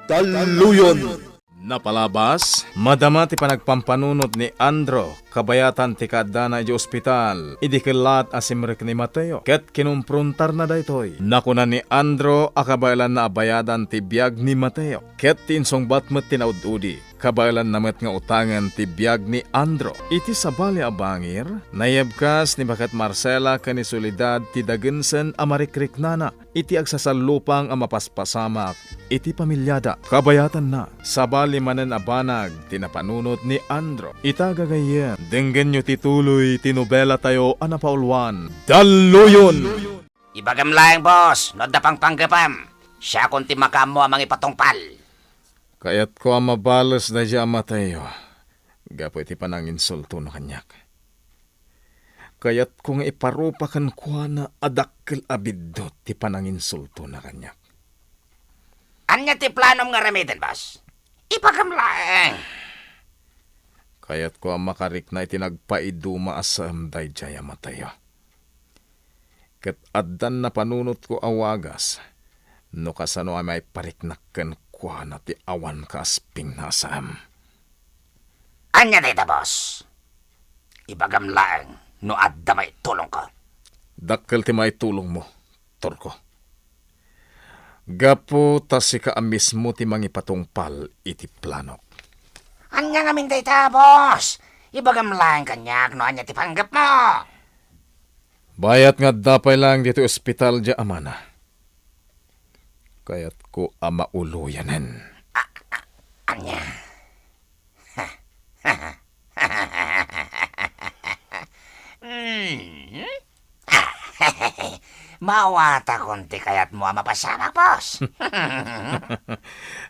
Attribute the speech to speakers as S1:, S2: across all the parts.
S1: Daluyon!
S2: Napalabas, madama ti panagpampanunot ni Andro, kabayatan ti kadana di ospital, idikilat asimrek ni Mateo, ket kinumpruntar na daytoy. Nakuna ni Andro, akabaylan na abayadan ti biyag ni Mateo, ket tinsong batmet tinaududi, kabaylan namet nga utangan ti biyag ni Andro. Iti sabali abangir, nayebkas ni Bakat Marcela kani solidad ti dagensen amarikrik nana, iti agsasalupang amapaspasamak, iti pamilyada. Kabayatan na, sabali manen abanag, tinapanunot ni Andro. Itagagayen, denggen nyo tituloy, tinobela tayo anapaulwan. Daluyon!
S3: Ibagam lang, boss. Nod na pang panggapam. Siya kunti makamo amang ipatungpal.
S2: Kayat ko ang mabalas na siya Mateo. Gapo iti panang insulto na kanyak. Kayat kong iparupakan ko na adakkel abidot ti panang insulto na kanyak.
S3: Anya ti planom nga ramitin, boss? Ibagam lang.
S2: Kayat ko ang makarik na itinagpaiduma asam day jaya Mateo. Ket addan na panunot ko awagas, no kasano ay may pariknakken ko na ti awan kasping nasam.
S3: Anya dita, boss? Ibagam lang, no adda may tulong ko.
S2: Dakkel ti may tulong mo, Torko. Gapo tasi ka mismo ti mangipatungpal iti planok.
S3: Anya nga min dita, boss? Ibagam lang kanyak, no anya ti panggap mo.
S2: Bayat nga dapay lang dito ospital di amana. Kayat ko ama uluyanen.
S3: Anya? Mawata konti kayat mo mapasamak, boss.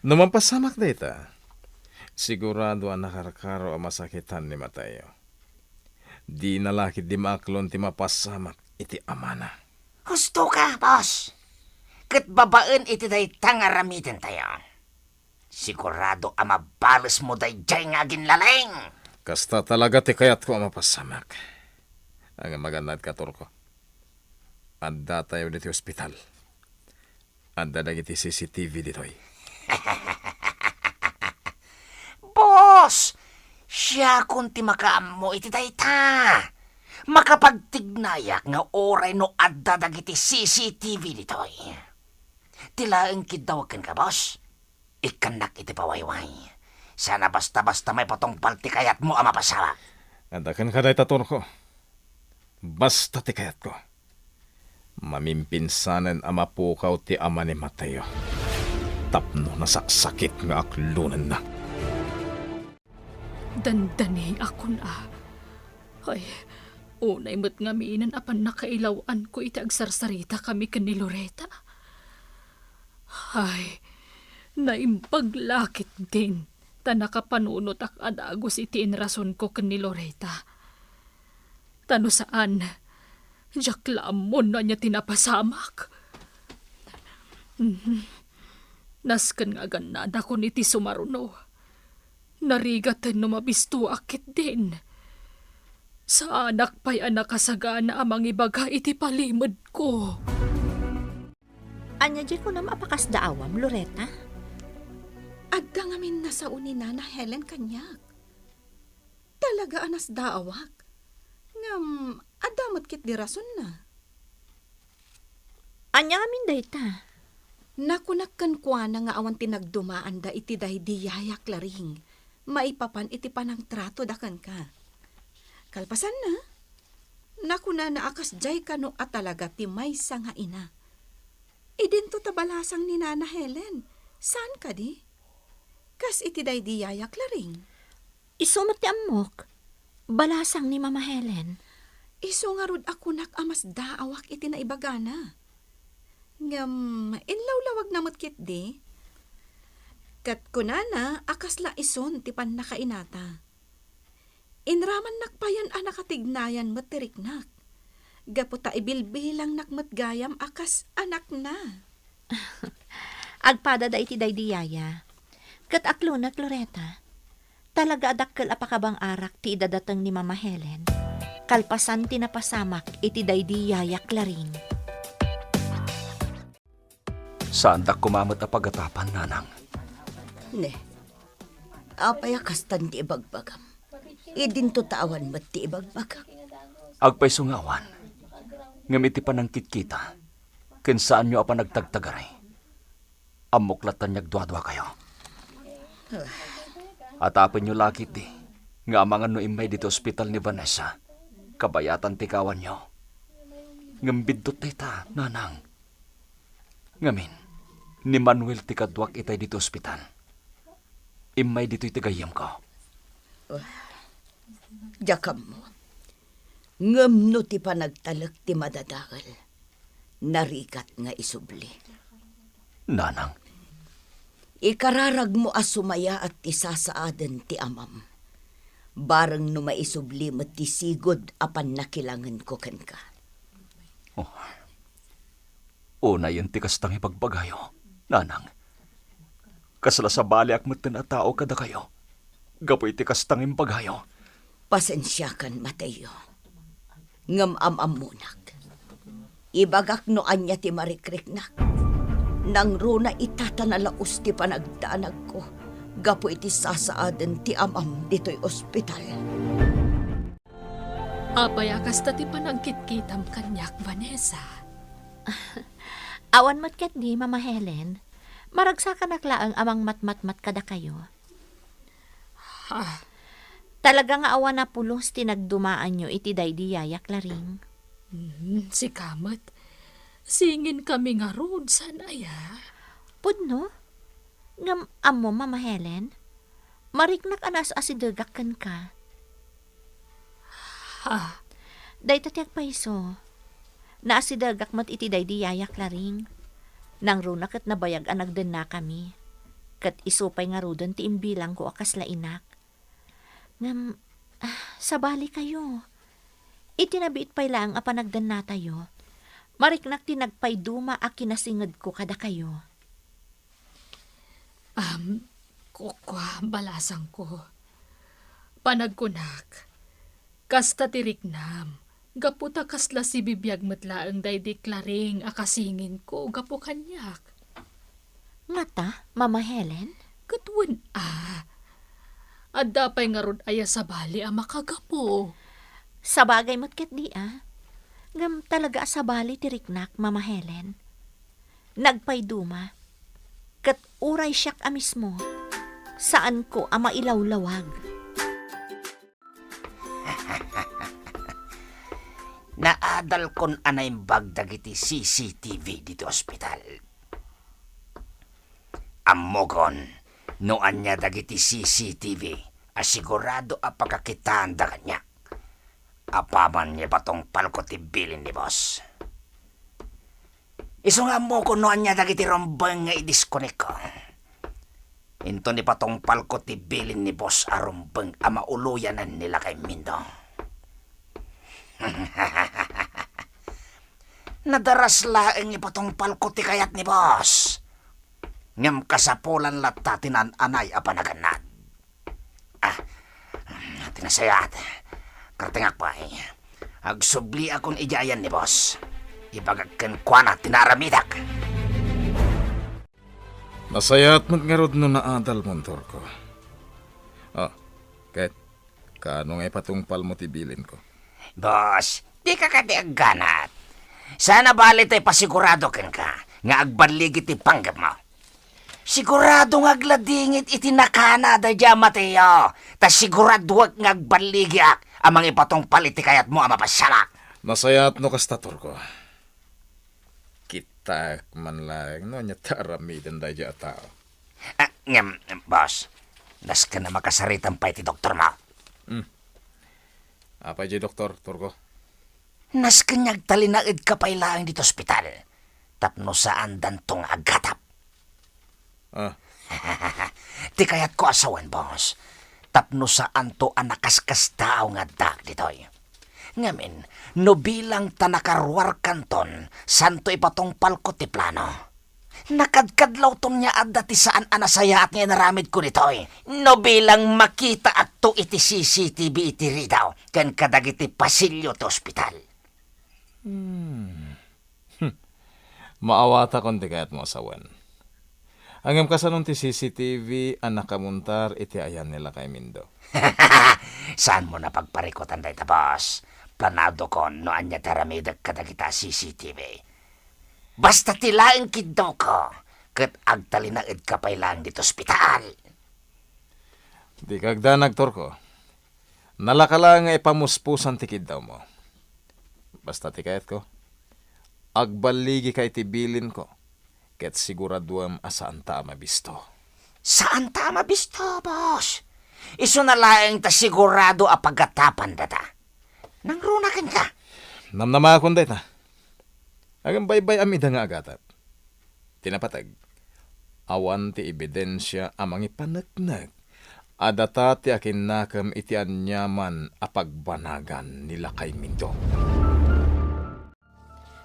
S2: Naman pasamak dita. Sigurado ang nakarakaro ang masakitan ni Mateo. Di nalaki di maklon ti mapasamak iti amana.
S3: Gusto ka, boss. Kat babaan iti day tangaramitin tayo. Sigurado ang mabalos mo day jay nga ginlaling.
S2: Kasta talaga ti kayat ko ang mapasamak. Ang magandad ka, Torko. Anda tayo dito ospital. Anda dagiti CCTV ditoy.
S3: Boss! Siya kunti makaamo iti dayta. Makapagtignayak nga oray no adda dagiti CCTV ditoy. Tilaeng kidawagan ka, boss. Ikanak iti pawayway. Sana basta-basta may patong palti kayat mo ang mapasawa.
S2: Andakan ka dayta, Torko. Basta ti kayat ko. Mamimpinsanan ang mapukaw ti ama ni Mateo. Tapno na saksakit nga aklunan na.
S4: Dandani ako na. Ay, unay mo't nga miinan apan nakailawan ko iti agsarsarita kami ni Loreta. Ay, naimbaglakit din ta nakapanunot ak adagos iti inrason ko ni Loreta. Tano saan, jaklamon na niya tinapasamak. Naskan nga ganada ko iti sumaruno. Narigatan no mabisto akit din. Sa anak pa'y anak kasagana amang ibaga iti palimod ko.
S5: Anya di ko na mapakas daawam, Loreta?
S6: Adda ngamin na sa unina na Helen kanyak. Talaga anas daawak. Ngam, adamot kit di rason na.
S5: Anya amin dayta.
S6: Nakunakkan kwa na nga awan tinagdumaan da iti day di yayak laring. Maipapan iti panang trato dakan ka. Kalpasan na. Nakuna na akas jay kano at talaga ti maysa nga ina. Idinto tabalasang ni Nana Helen. Saan ka di? Kas iti day di yayak laring.
S5: Isumot ti amok. Balasang ni Mama Helen.
S6: Iso nga rod ako amas daawak iti na ibagana. Ngam, inlawlawag namot kit di. Kat kunana, akas la ison ti pan nakainata. Inraman nakpayan anakatignayan matiriknak. Gaputa ibilbilang nakmatgayam akas anak na.
S5: Agpada da iti day diyaya. Kat aklunat, Loreta. Talaga adakkel apakabang arak ti idadatang ni Mama Helen. Kalpasan tinapasamak iti day diyayak laring.
S7: Saan da kumamot a pagatapan, nanang?
S1: Ne, apaya kastan ti ibagbagam. Idin to tawan mat ti ibagbagam.
S7: Agpay sungawan. Ngamiti panangkit kita. Kinsaan nyo apa nagtagtagaray. Amuklatan niyag dwa-dwa kayo. Atapin nyo lakit di. Nga amangan no imay dito ospital ni Vanessa. Kabayatan tikawan nyo. Ngambidot ta, nanang. Ngamin, ni Manuel tikadwak itay dito ospital. Imay dito'y tigayam ko.
S1: Jakam mo. Ngam no ti panagtalak ti madadagal. Narikat nga isubli.
S7: Nanang,
S1: Ikararag mo asumaya at isasaadan ti amam. Barang no maisubli mo ti sigod apan nakilangan ko ken ka.
S7: una yun ti kastang ipagbagayo. Nanang, kasla sa bali ak matan na tao kada kayo. Gapoy ti kastang impagayo.
S1: Pasensyakan, Mateo. Ngam amamunak. Ibagak no anya ti marikriknak. Nang runa itatanalaos ti panagdanag ko. Gapo iti sasaaden ti amam dito'y ospital.
S4: Apay akasta ti panagkitkitam kanyak, Vanessa.
S5: Awan matkat di, Mama Helen. Maragsakan naklaang amang matmatmat kada kayo. Talaga nga awan na pulos tinagdumaan nyo iti daydi yayak laring.
S4: Si Kamat, singin kami nga roon, sanaya.
S5: Pudno? Ngam amo, Mama Helen? Mariknak anas asidagakan ka. Day tatiag paiso. Naasidagak mat iti daydi yayak laring. Nang runak at nabayag anagden na kami. Kat isupay nga rudan ti imbilang ko akas lainak. Ngam, sabali kayo. Itinabiit pay lang a panagdan na tayo. Mariknak tinagpay duma a kinasingad ko kada kayo.
S4: Kukwa, balasang ko. Panagkunak. Kasta tiriknam. Gaputa kasla si bibiyag matlaang day deklaring akasingin ko. Gapo kanyak.
S5: Ngata, Mama Helen?
S4: Katwan Adda pa'y nga ron aya sa bali a makagapo.
S5: Sabagay matket di Ngam talaga sa bali tiriknak, Mama Helen. Nagpay duma. Kat uray siyak a mismo. Saan ko ama ilawlawag.
S3: Naadal kon anay bagdag iti CCTV dito ospital. Amogon, no anya dagiti CCTV, asigurado a pagkakitaan da kanya. Apaman niya batong palko ti bilin ni boss. Iso nga mo ko no anya dagiti rombeng nga i-disconnect ko. Into ni patong palko ti bilin ni boss a rombeng a mauluyanan nila kay Mindo. Nadaras laeng ipatong palko ti kayat ni boss. Ngam kasapulan latatinan anay a panaganad. Tinasayat. Kartingak pa agsubli akong ijayan ni boss. Ibagagkan kwa na tinaramidak.
S2: Nasayat mo't nga rod no naadal montor ko. Kahit kano nga ipatungpal mo tibilin ko.
S3: Boss, di ka kadiagganat. Sana bali tayo pasigurado ken ka nga agbanligit ti panggap mo. Sigurado nga agladingit iti nakana da dya, Mateo. Ta sigurado nga agbanligiak amang ipatong paliti kayat mo ang mapasyamak.
S2: Nasayat no kastator ko. Kita man lang no niya taramidan da dya tao.
S3: Boss, nas ka na makasaritan pa iti doktor mo.
S2: Apa dya doktor, Turko?
S3: Nas kanyag talinaid ka pa ilaang dito ospital. Tapno saan dantong agatap. Ti kayat ko asawan, boss. Tapno saan to anakaskas tao nga dag ditoy. Ngamin, no bilang tanakarwar kanton, santo ipatong palko ti plano. Nakadkadlaw ton niya adda ti saan anasaya at nga naramid ko nitoy. No bilang makita at to iti CCTV iti ridaw, kan kadagiti pasilyo to ospital.
S2: Maawata kon ti kayat mo asawan. Angam kasanon ti CCTV ang nakamuntar iti ayan nila kay Mindo.
S3: Saan mo na pagparikutan dayta, boss? Planado ko no anya taramidag kadagita CCTV. Basta tilaing kiddaw ko, kat agtalinaid ka pa lang dito ospital.
S2: Di kagda nagtorko. Nalakala nga ipamuspusan tikid daw mo. Basta tikayat ko. Agbaligi kay tibilin ko. Ket siguraduam asaan ta mabisto.
S3: Saan ta mabisto, boss? Iso na laing ta sigurado a pagatapan data. Nangrunakin ka.
S2: Namnama akong dayta. Agam baybay amida nga agatap. Tinapatag. Awan ti ebidensya amang ipanagnak. Adata ti akin nakam iti anyaman apagbanagan nila kay Mindo.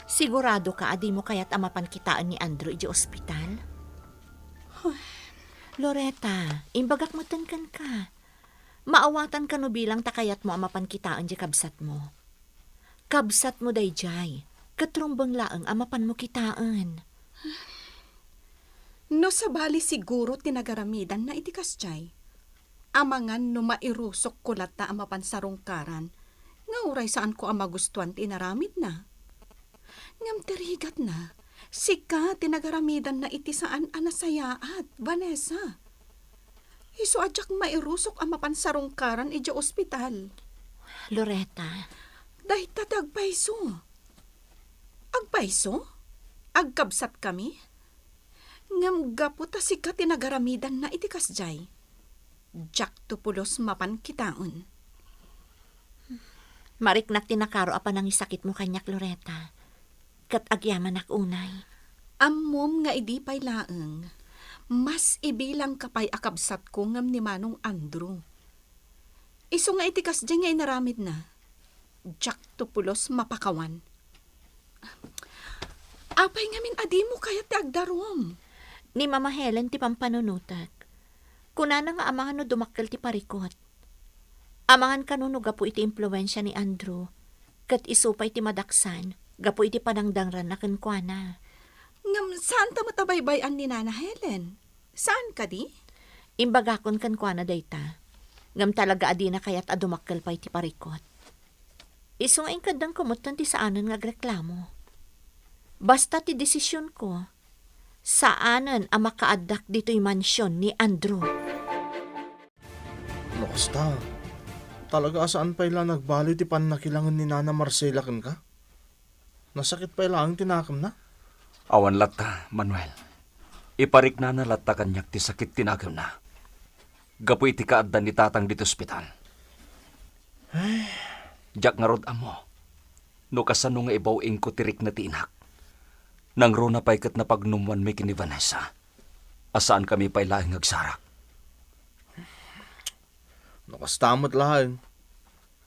S5: Sigurado ka, adi mo kaya't amapan kitaan ni Andrew iti ospital? Loretta, imbagak matankan ka. Maawatan ka no bilang takayat mo amapan kitaan di kabsat mo. Kabsat mo dayjay, katrumbang laang amapan mo kitaan.
S6: No sabali siguro tinagaramidan na itikas jay. Amangan no mairusok kulat ta amapan sarungkaran, nga uray saan ko amagustuhan tinaramid na. Ngam terigat na, sika tinagaramidan na iti saan anasayaat, Vanessa. Iso adyak mairusok amapan sarungkaran iti ospital.
S5: Loretta,
S6: Dahil tatagpaiso. Agpaiso? Agkabsat kami? Ngam gapu ta sika tinagaramidan na iti kasjay. Jak tupulos mapan kitaon.
S5: mariknak tinakaro apan ang isakit mo kanyak, Loretta. Kat agyaman ak unay.
S6: Ammom nga idi pay laeng. Mas ibilang kapay akabsat ko ngam ni Manong Andrew. Iso nga itikas dyan nga inaramid na. Jak tupulos mapakawan. Apay ngamin adi mo kaya ti agdarom.
S5: Ni Mama Helen ti pampanunutak. Kunana nga amahan no dumakkel ti parikot. Amahan kanuno gapo iti impluensya ni Andrew. Kat isupay ti madaksan. Gapo iti panangdangran na kenkwana.
S6: Ngam saan ta matabaybayan ni Nana Helen? Saan ka di?
S5: Imbagakon kenkwana dayta. Ngam talaga adi na kayat adumakkel pa iti parikot. Iso nga inkadang kumutan ti saanan nga agreklamo. Basta ti desisyon ko, saanan ang makaadak dito'y mansyon ni Andrew.
S8: Nakasta, talaga saan pa ila nagbali ti panakilangan ni Nana Marcela kan ka? Nasakit pa ila ang tinakam na?
S7: Awan latta, Manuel. Iparik na latta kanyak ti sakit tinagam na. Gapu iti kaaddan ni tatang dito ospital. Jak nga rod amo. No kasano nga ibawing ko tirik na tiinak. Nang ro na paikat na pagnumuan may kini Vanessa. Asaan kami pa ilahing agsarak.
S8: Nakastamot lahan.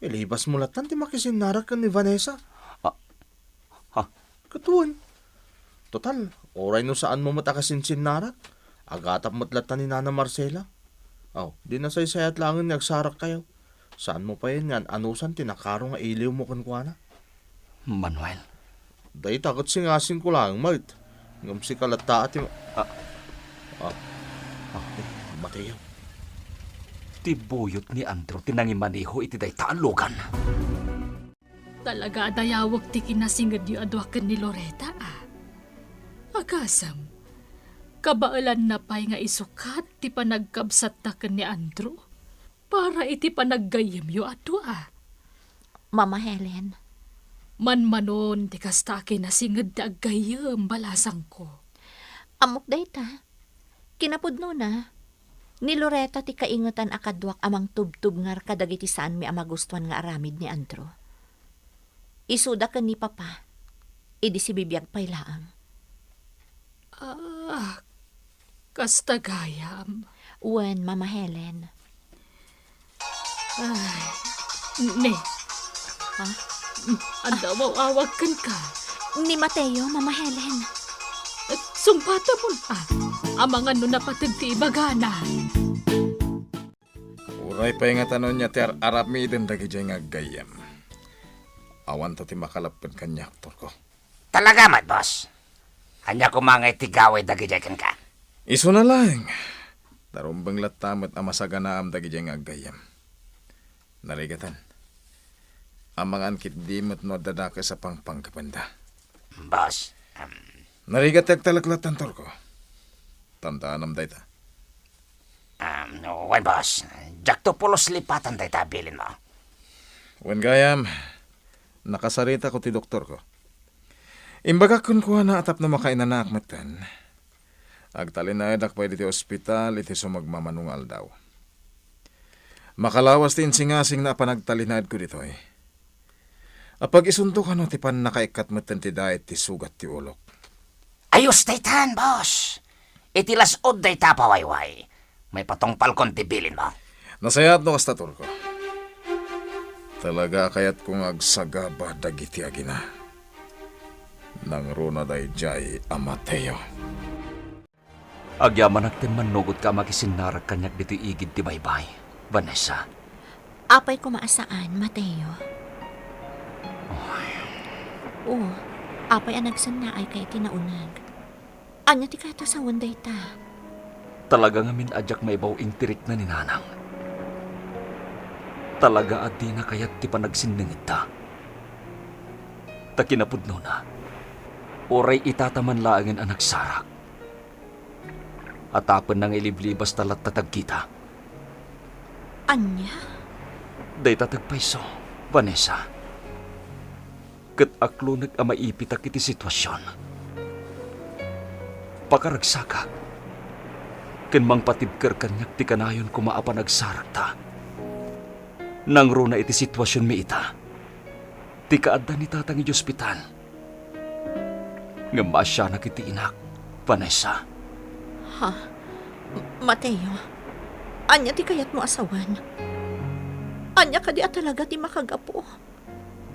S8: Ilibas mo latan ti makisinarak ka ni Vanessa.
S7: Ha?
S8: Katuan. Total, oray no saan mo matakasin sinarak. Agatap mo't latan ni Nana Marcela. Di na saysayat langin nagsarak kayo. Saan mo pa yan yan? Anusan tinakaro nga iliw mo kankwana?
S7: Manuel.
S8: Dahi takot singasing ko lang, mait. Ngam si kalata at Mateo.
S7: Ti buyot ni Andrew tinangimaniho iti daytaan lugan.
S4: Talaga dayawag ti kinasingad yu adwakan ni Loretta Agasam, kabaalan na pa'y nga isukat ti panagkabsat taken ni Andrew para iti panaggayem yu adwa
S5: Mama Helen,
S4: manmanon ti kasta kinasingad ti aggayem balasang ko.
S5: amok dayta. Kinapudno na. Ni Loretta ti kaingutan akadwak amang tubtub ngar kadagiti saan mi amagustuhan nga aramid ni Andrew. Isuda ken ni Papa. Idi si bibiyag pay laang.
S4: Kasta gayam.
S5: Wen, Mama Helen.
S4: Ne,
S5: Ha?
S4: anda mo awagkan ka.
S5: Ni Mateo, Mama Helen.
S4: Sumpata mo amangan no napatag ti ibagana.
S2: Uray pa nga tanon niya ti aramiden dagi dyan nga gayam. Awan to ti makalapin kanya aktor ko.
S3: Talaga mat, boss. Hanya ko mga itigaway dagidyakan ka.
S2: Iso na lang. Darumbang latamat ang masaganaam dagi diyang agayam. Narigatan. Ang mga ankit dimot no dadaka sa pangpangkapanda.
S3: Boss,
S2: Narigat talaklat Torko. Tandaan am dayta.
S3: wan boss, jak to pulos lipatan tayo tabilin mo.
S2: Wen gayam, nakasarita ko ti doktor ko. Imbaga kun kuha na atap na makainanak matan. Agtalinayadak pa iti ospital iti sumagmamanungal daw. Makalawas ti insingasing na panagtalinad ko dito eh. Apag isuntok ano ti pan nakaikat matan ti dayet ti sugat ti ulok.
S3: Ayos daytan, boss. Itilas od day tapawayway. May patong palkon tibilin mo.
S2: Nasayat no kasta Torko. Talaga kayat kong agsagaba dagiti agina. Nang runa day jay amateo.
S7: Agyaman agtin manugod ka makisinarag kanyak dito igid ti baybay. Vanessa.
S5: Apay ko maasaan, Mateo. Oo, apay ang nagsannaay kay tinaunag. Anya ti kata sa wanday ta.
S7: Talaga nga minadyak maibaw tirik na ni Nanang. Talaga at di na kayat ti panagsiningit ta. Takinapudno na. Oray itataman laangin ang nagsarak. Atapan ng iliblibas talat tatag kita.
S5: Anya?
S7: Day tatagpaiso, Vanessa. Kat aklo nag-amaipitak iti sitwasyon. Pakaragsakak. Ken mang patibker kanyak ti kanayon kumaapa nagsarak ta. Nang runa iti sitwasyon mi ita. Ti kaadda ni tatang iti ospital. Nga masya na kiti inak, Vanessa.
S5: Ha? Mateo, anya ti kayat mo asawan? Anya ka di at talaga ti makagapo.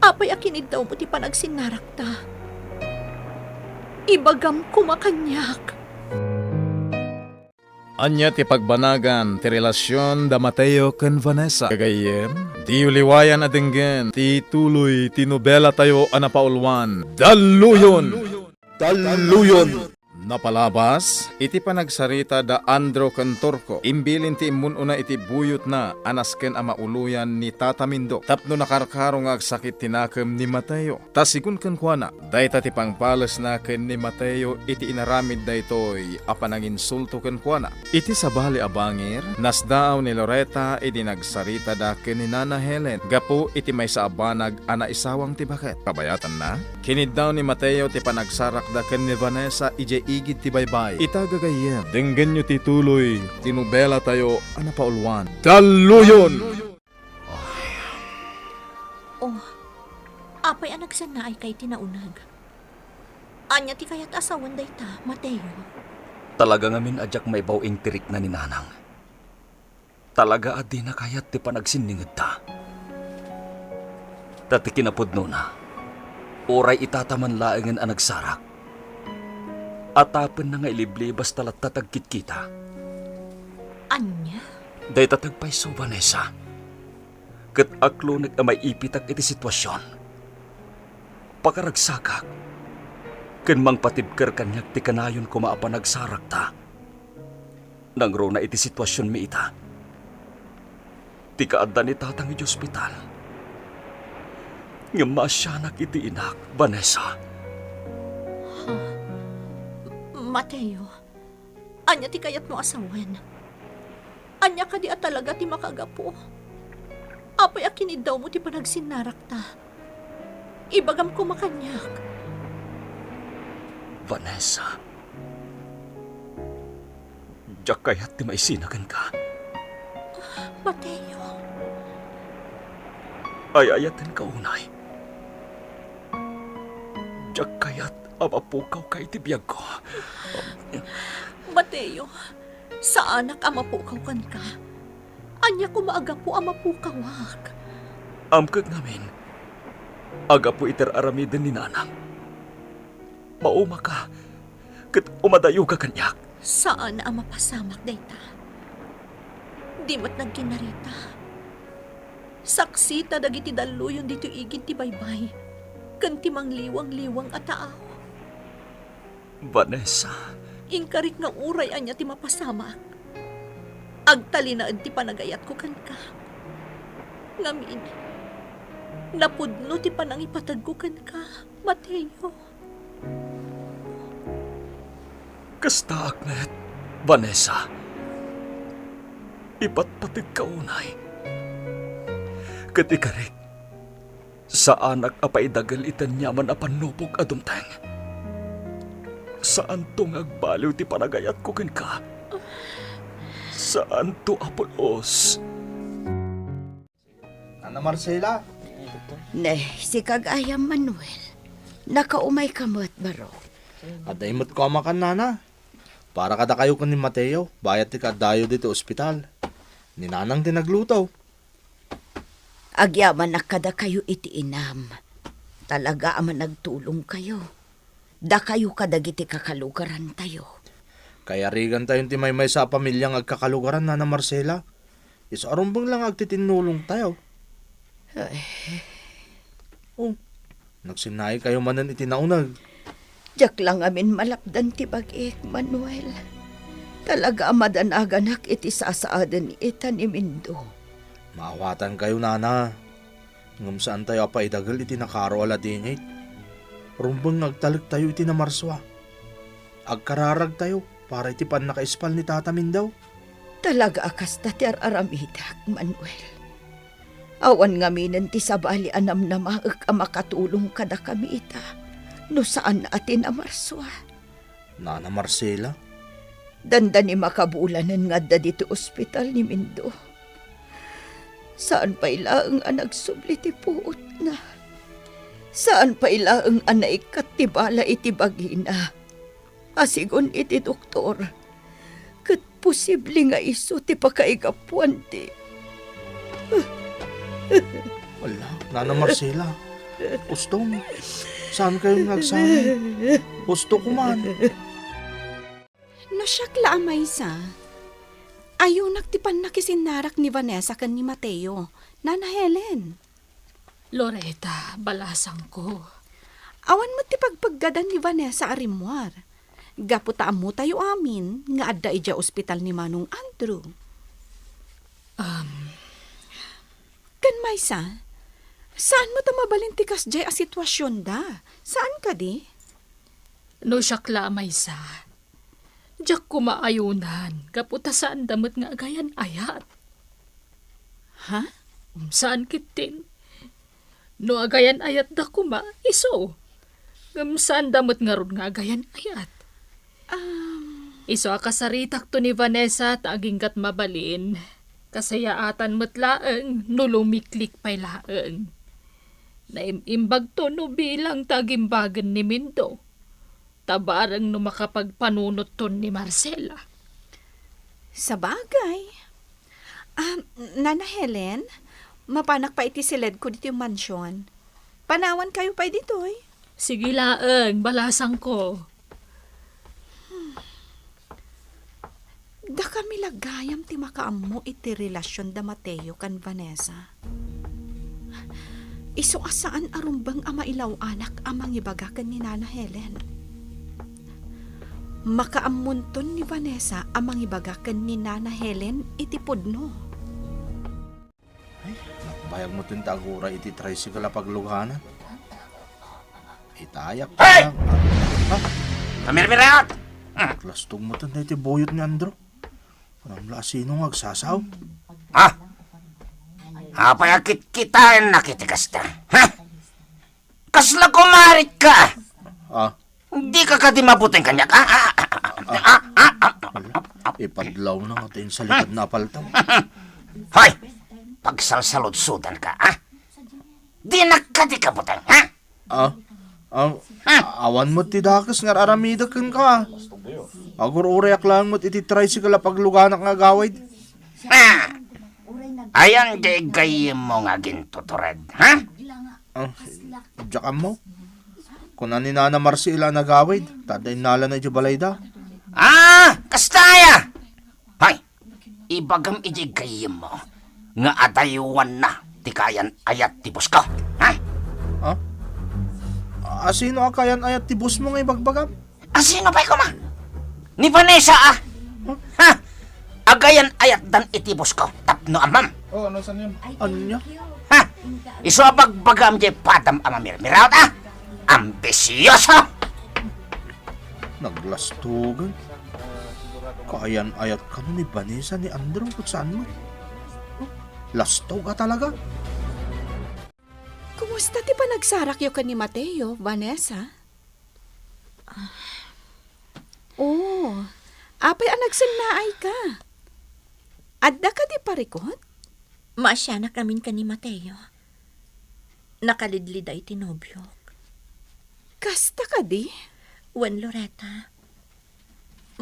S5: Apay akinid daw mo ti panagsinarak ta. Ibagam kumakanyak.
S2: Anya ti pagbanagan ti relasyon da Mateo ken Vanessa. Kagayem, di uliwayan adenggen ti tuloy ti nobela tayo anapaulwan. Daluyon! Daluyon! Napalabas, iti panagsarita da Andro ken Torko. Imbilin ti imununa iti buyot na anasken ama uluyan ni Tata Mindo. Tapno nakarkarong agsakit tinakem ni Mateo. Tasigun ken kuana, dayta ti pangpalas na ken ni Mateo iti inaramid daytoy apan ang insulto ken kuana. Iti sabali abangir, nasdaaw ni Loretta iti nagsarita da ken ni Nana Helen. Gapo iti may saabanag ana isawang ti baket. Kabayatan na, kinid daw ni Mateo ti panagsarak da ken ni Vanessa ije igid ti baybay. Itagagayem, denggen nyo tituloy, tinubela tayo, anapaulwan. Daluyon!
S5: Oh, apay ang nagsanaay kay tinaunag. Anya ti kayat asawan day ta, Mateo.
S7: Talaga nga minadyak maibaw tirik na ni Nanang. Talaga at di na kayat ti panagsiningid ta. Dati kinapudno na. Oray itataman laengan ang nagsarak. Atapan na nga iliblibas talat tatagkit kita.
S5: Anya?
S7: Day tatagpaiso, Vanessa. Kat aklo nag-amay ipitak iti sitwasyon. Pakaragsakak. Ken mang patibker kanyak ti kanayon kumaapa nagsarak ta. Nang ro na iti sitwasyon mi ita. Ti kaadda ni tatang iti ospital. Nga masyanak iti inak, Vanessa.
S5: Mateo, anya ti kayat mo asawan? Anya ka di at talaga ti makagapo. Apay akinid daw mo ti panagsinarak ta. Ibagam ko makanyak.
S7: Vanessa. Diyak kayat ti maisinagan ka.
S5: Mateo.
S7: Ayayatan ka unay. Diyak kayat amapukaw kay ti biyag ko.
S5: Mateo, sa anak amapukaw kan ka. Anya ko maagapo amapukawak.
S7: Amkag namin, aga po iter-aramidin ni Nanang. Mauma ka, kat umadayo ka kanyak.
S5: Saan ang mapasamak dayta? Di mat nagkinarita. Saksita dagiti daluyon dito igid ti baybay. Kanti mang liwang-liwang at taaw.
S7: Vanessa,
S5: Ingkarik nga uray anya ti mapasamak. Agtalinaan ti panagayat ko kan ka. Ngamin, napudno ti panangipatag ko kan ka, Mateo.
S7: Kasta aknet, Vanessa. Ipatpatid ka unay. Kat ikarik, sa anak apaidagal itan yaman apanupog adumteng. Saan to ngagbaliw ti panagayat ko ken ka? Saan to apulos?
S8: Nana Marcela,
S1: Si Kagayam Manuel, nakaumay ka mo't baro.
S8: adaymot ko amakan nana. Para kada kayo kan ni Mateo, bayat ti kadayo dito ospital. Ninanang tinaglutaw.
S1: Agyaman na kada kayo iti inam. Talaga aman nagtulong kayo. Da kayo kadagiti kakalugaran tayo.
S8: Kaya rigan tayong timaymay sa pamilyang agkakalugaran, Nana Marcela. Isarumbang lang agtitinulong tayo. Oh, nagsinay kayo manan itinaunag.
S1: Diyak lang amin malapdan ti bag-ik, Manuel. Talaga amadanaгаnak iti sasaadan itan imindo.
S8: Maawatan kayo, Nana. Ngam saan tayo apaidagal iti nakaro aladingit. Rumbang nagtalik tayo iti namarswa. Agkararag tayo para iti pan nakaispal ni tatamin daw.
S1: Talaga akas dati aramidak, Manuel. Awan nga minan ti sabali anam na maag makatulong kada kami ita. No saan atin amarswa.
S8: Nana Marcela,
S1: Dandan ni makabulanan nga da dito ospital ni Mindo. Saan pa ilaang ang nagsubli ti puot na? Saan pa ilaang ang naikat ti bala iti bagina? Asigon iti doktor. Kat posible nga iso ti pakaigapuan ti.
S8: wala. Nana Marcela, Ustong, saan kayo nagsama? Gusto ko man.
S6: No siyakla amay sa. Ayaw nagtipan nakisinarak ni Vanessa kan ni Mateo. Nana Helen.
S4: Loretta, balasang ko.
S6: Awan mo ti pagpaggadan ni Vanessa arimwar. Gaputaan mo tayo amin nga adda ija ospital ni Manong Andrew. Kan Maysa, saan mo ta mabalintikas jay a sitwasyon da? Saan ka di?
S4: No siya may sa. Diyak kumaayunan, kaputa saan damot nga agayan ayat.
S6: Ha?
S4: Saan kitin? No agayan ayat da kuma, iso. Saan damot nga ron nga agayan ayat. Iso akasaritak to ni Vanessa taaging kat mabalin. Kasayaatan mo't laeng, no lumiklik pa'y laeng. Naimimbag to no bilang tagimbagan ni Mindo. Tabarang no makapagpanunot to ni Marcela.
S6: Sa bagay. Nana Helen, mapanak pa iti siled ko dito yung mansyon. Panawan kayo pa dito eh.
S4: Sige laeng, balasang ko.
S6: Da kami lagayam ti makaammo iti relasyon da Mateo kan Vanessa. Iso asaan arumbang ama ilaw anak amang ibagakan ni Nana Helen. Makaammunton ni Vanessa amang ibagakan ni Nana Helen iti pudno.
S8: Ay, nakbayag mo tintagura iti tricycle pagluganan. Itayak ka
S3: Hey!
S8: lang.
S3: Pamirmirayot!
S8: Klastog mo tan iti boyot ni Andro. Parang lasino agsasaw.
S3: Apayakit kita nakitikas na. Ha? Kasla kumarit ka! Hindi ka kadi mabuting kanyak.
S8: Ipadlaw na nga tayo sa likod na paltaw.
S3: Hoy! Pagsalsalod-sudan ka, ha? Di na kadi ka butang, ha?
S8: Awan mo ti dakas nga aramida kan ka. Agur ureyak lang mo't iti tricycle pagluganak nga gawid.
S3: Ayan di gayim mo nga gintutured, ha?
S8: Diyakan mo. Kung ani Nana Marcela na gawid, taday nala na iti balay da.
S3: Kastaya! Hoy! Ibagam iti gayim mo nga adayuan na ti kayan ayat ti bus ko, ha?
S8: Sino akayan ayat ti bus mo nga ibagbagam?
S3: Sino pa'y kuma? Ni Vanessa ah! Ha? Agayan ayat dan itibos ko. Tapno amam.
S8: Anya?
S3: Ha? Iso bagbagam jay padam amamirmiraut ah! Ambisyoso!
S8: Naglastugan. Kayan ayat ka nun ni Vanessa ni Andrew kung saan mo. Lasto ka talaga.
S6: Kumusta ti pa nagsarakyo ka ni Mateo, Vanessa? Oh, apay ang nagsannaay ka. Adda ka di parikot?
S5: Maasya na kamin ka ni Mateo. Nakalidlid ay tinobyo.
S6: Kasta ka di?
S5: Wen Loretta,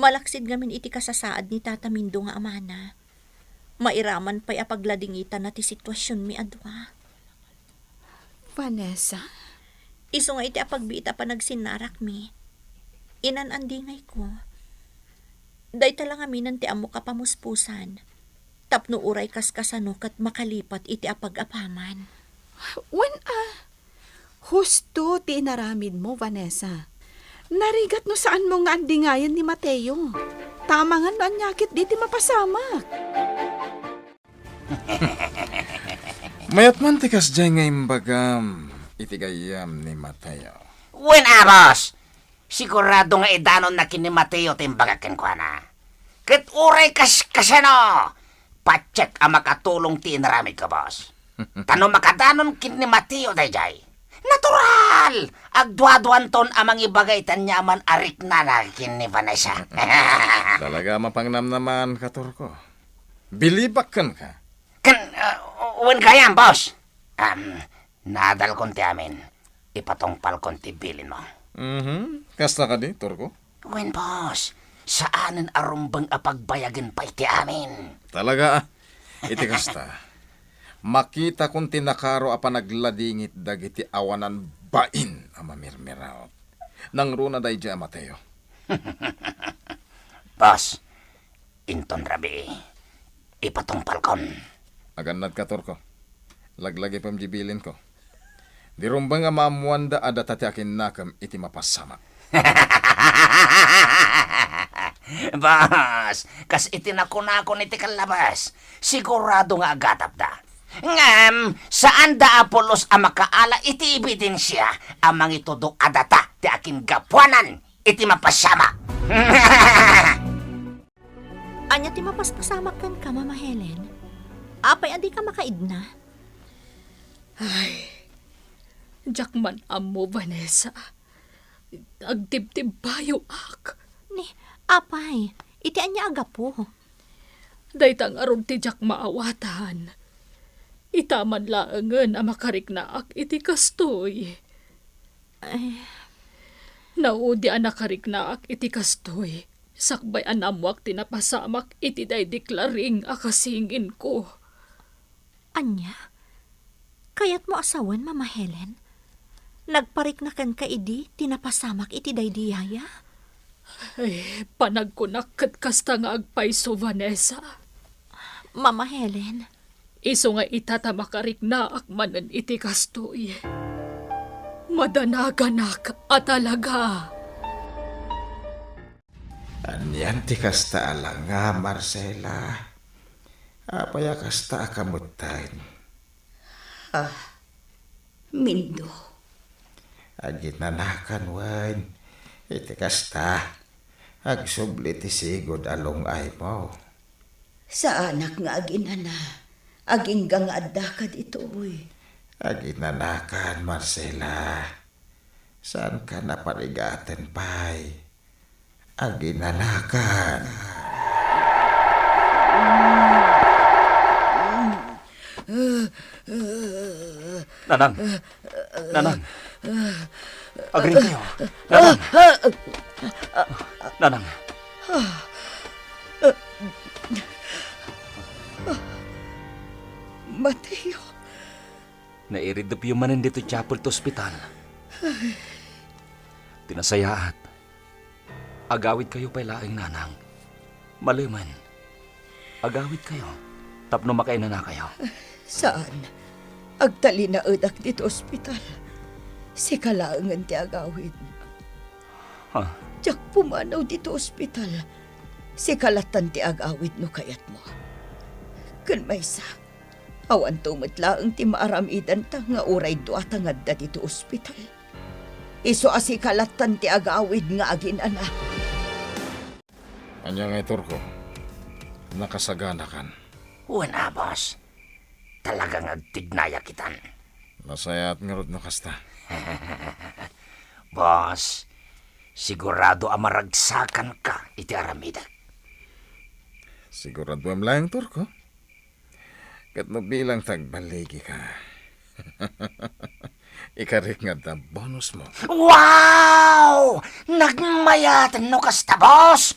S5: malaksid ngamin iti kasasaad ni Tata Mindo nga amana. Mairaman pa'y apagladingitan na ti sitwasyon mi adwa.
S6: Vanessa?
S5: Iso nga iti apagbiita pa nagsinarak mi. Inanandingay ko. Day talang aminan ti amo kapamuspusan. Tapno uray kaskasanok at makalipat iti apag-apaman.
S6: Wen husto ti inaramid mo, Vanessa. Narigat no saan mo nga andingayan ni Mateo. Tama nga no anyakit di ti mapasamak.
S2: Mayat man tikas dyan nga imbagam, itigayam ni Mateo.
S3: Wen abos! Sigurado nga idanon na kini Mateo timbagakin ko na. Ket uray kasano! Pacheck ang makatulong ti inaramid ko, boss. Tano makadanon kini Mateo dayjay. Natural! Agduaduan ton amang ibagay tanyaman arik na kini Vanessa.
S2: Talaga mapangnam naman, Katurko. Bilibakan ka.
S3: Wen kayam, boss. Nadal konti amin. Ipatongpal konti bilin mo.
S2: Kasta ka di, Turko?
S3: Wen, boss. Saanan arumbang apagbayagin pa iti amin.
S2: Talaga iti kasta. Makita kong tinakaro apa nagladingit dagiti awanan bain ang mamirmiraot. Nang runa day dya, Mateo.
S3: Boss, inton rabi. Ipatongpal kon.
S2: Aganad ka, Turko. Laglagi pamjibilin ko. Di rumbang nga maamuanda ada tati akin nakam iti mapasama.
S3: Boss, kas itinako-nako iti kalabas. Sigurado nga agatap da. Ngam, saan da Apolos ang makaala iti ebidensya amang itudo adata ti akin gapuanan iti mapasama.
S5: Anya ti mapaspasamak kan ka, Mama Helen? Apay adi ka makaidna?
S4: Jakman amo, Vanessa. Agtibtib bayo ak.
S5: Ni, apay, iti anya aga po.
S4: Daytang aron ti jak maawatan. Itaman laangan ang makariknaak iti kastoy. Naudi ang nakariknaak iti kastoy. Sakbay anamwak tinapasamak iti day deklaring akasingin ko.
S5: Anya? Kayat mo asawan, Mama Helen? Nagpariknakan ka idi, tinapasamak iti daydiyaya?
S4: Ay, panagkunak kat kasta nga agpaiso, Vanessa.
S5: Mama Helen?
S4: Iso nga itatamakariknaak manen iti kastoy. Madanaganak at talaga.
S9: Anyan ti kasta alang nga, Marcela. Apaya kasta akamutan.
S1: Mindo.
S9: Agit na nakanwan. Iti kasta. Agsubli ti sigod along ay mo.
S1: Sa anak nga aginana. Aging nga adda ka dito, uy.
S9: Agit na nakan, Marcela. Saan ka naparigatan, pay? Agit na nakan.
S7: Nanang. Nanang. Agring kayo. Nanang. Nanang.
S1: Mateo.
S7: Nairidop yung manin dito chapel to ospital. Tinasayaat. Agawid kayo pa'y laing, Nanang. Maliman. Agawid kayo. Tapno makainan na kayo.
S1: Saan? Agtali na udak dito ospital. Si kalaangan ti agawid.
S7: Ha?
S1: Jak pumanaw dito ospital. Si kalatan ti agawid no kayat mo. Kun maysa, awan tumatlaang ti maaramidan ta nga uray do at nga dito ospital. Iso asi kalatan ti agawid nga aginana.
S2: Anya nga Turko, nakasagana kan.
S3: Una, boss. Talagang agtignaya kitan.
S2: Nasayat nga rod no kasta.
S3: Boss, sigurado amaragsakan ka iti aramida.
S2: Sigurado am lang Turko. Kat no bilang tagbaligi ka. Ikarik nga da bonus mo.
S3: Wow! Nagmayatan no kasta, boss!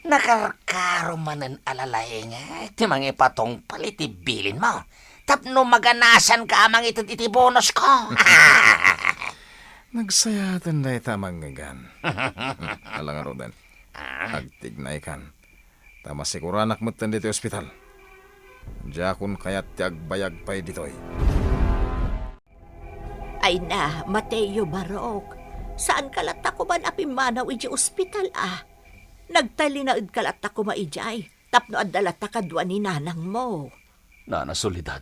S3: Nakarkaro manan alalay nga. Iti mga ipatong palitibilin mo. Tapno maganasan ka amang iti bonus ko.
S2: Nagsayatan na itamang ngagan. Alang arodan. Agtignay kan. Tama siguranak mo tan dito ospital. Diyakon kaya't tiyagbayag pa'y ditoy.
S5: Ay na, Mateo Barok. Saan kalata ko man apimanaw iji ospital Nagtalinaid kalata ko maijay. Tapno adalata kadwa ni nanang mo.
S7: Nana Soledad.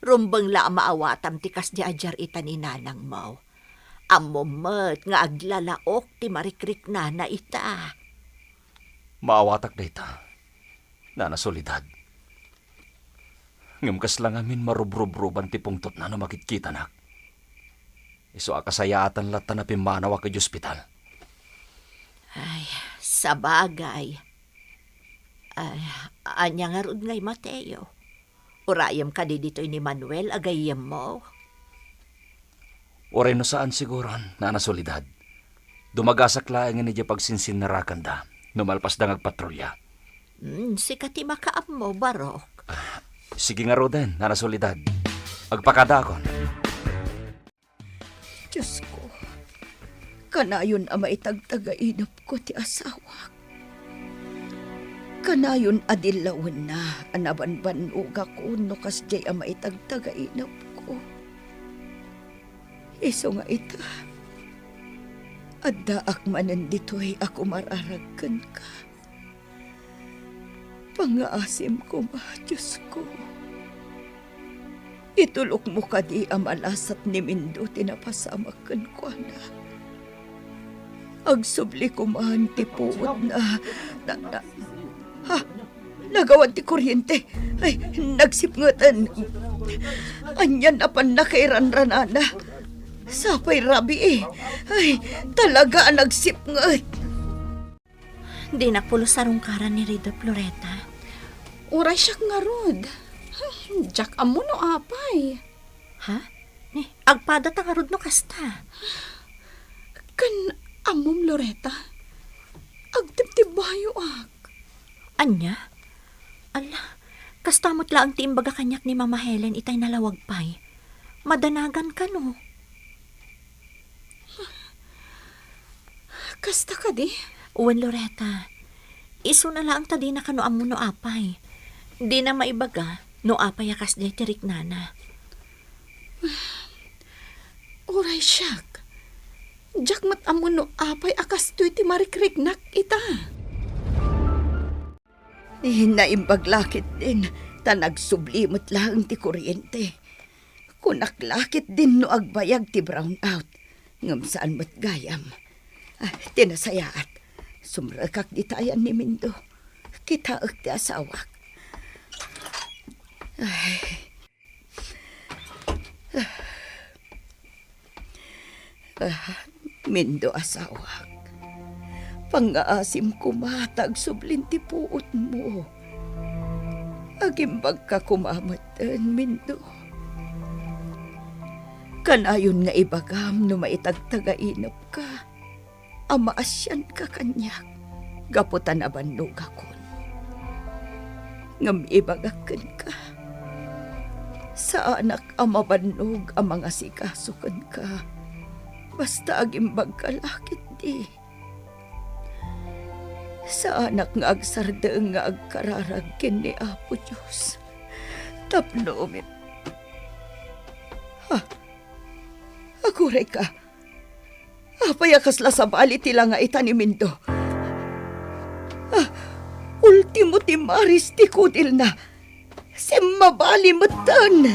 S5: Rumbang la maawatam tikas di ajar ita ni nanang mo. Amomet nga aglalaok ti marikrik na ita.
S7: Maawatak na ita. Nana Soledad. Ngamkas lang amin marubrubruban ti pungtot na no makikita na. Iso akasayatan lata na pimanawa ka di ospital.
S5: Ay, sa bagay. Ay, anya nga rod ngay Mateo. Urayam ka di dito ni Manuel agayam mo.
S7: Oray no saan siguron, Nana Soledad. Dumagasak laang ni di pagsinsin na rakanda. Numalpas da ngagpatrolya.
S5: Si kati makaam mo, Barok.
S7: Sige nga roden, Nana Soledad. Agpakada akon.
S1: Diyos ko, kanayon ama itagtagainap ko ti asawa. Kanayon adilawan na anabanbanog ako no kasjay ama itagtagainap ko. Iso nga ita, addaak manan dito'y ako mararagkan ka. Pangaasim ko ma, Diyos ko. Itulok mo ka di amalasat ni Mindo tinapasamakan ko na. Agsubli ko man ti puot na nagawan ti kuryente. Ay, nagsipngatan. Anyan apan na kay ranranana. Sapay rabi Ay, talaga nagsipngat.
S5: Di nakpulos sarong karan ni Rida Floreta.
S6: Uray siya nga rod. Jak amo no apay.
S5: Ha? Ni, agpada ta karod no kasta.
S6: Kan amom Loreta. Agtibtibayo ak.
S5: Anya? Ala, kastamot lang ti imbaga kanyak ni Mama Helen itay nalawag pay. Madanagan ka no.
S6: Kasta ka di?
S5: Uwan Loreta, iso na lang tadi na kano amo no apay. Di na maibaga, no apay akas day tirik nana.
S6: Uray siyak. Jak mat amo no apay akas tuy ti marikriknak ita.
S1: Naimbaglakit din, nagsublimot lang ti kuryente. Kunaklakit din no agbayag ti brownout. Ngam saan mat gayam. Tinasayaat. Sumrakak di tayan ni Mindo. Kitaak ti asawak. Mindo asawak. Pangaasim kumatag sublin ti puot mo. Agimbag ka kumamatan, Mindo. Kanayon nga ibagam no maitagtagainap ka. Amaasyan ka kanyak. Gaputan abannog akon. Ngam ibagakan ka. Sa anak amabannog ang mga sikasukan ka. Basta agimbag ka lakit di. Sa anak nga agsardaeng nga agkararagkin ni Apo Diyos. Tapno mi. Aguray ka. Apay kasla sa bali tila nga itanimindo. Ultimo ti maris ti kudil na. Mabali matan.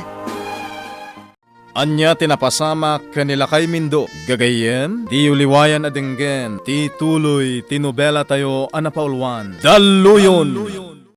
S2: Anya tinapasama kanila kay Mindo. Gagayen, ti uliwayan adenggen, ti tuloy, ti nobela tayo anapaulwan. Daluyon!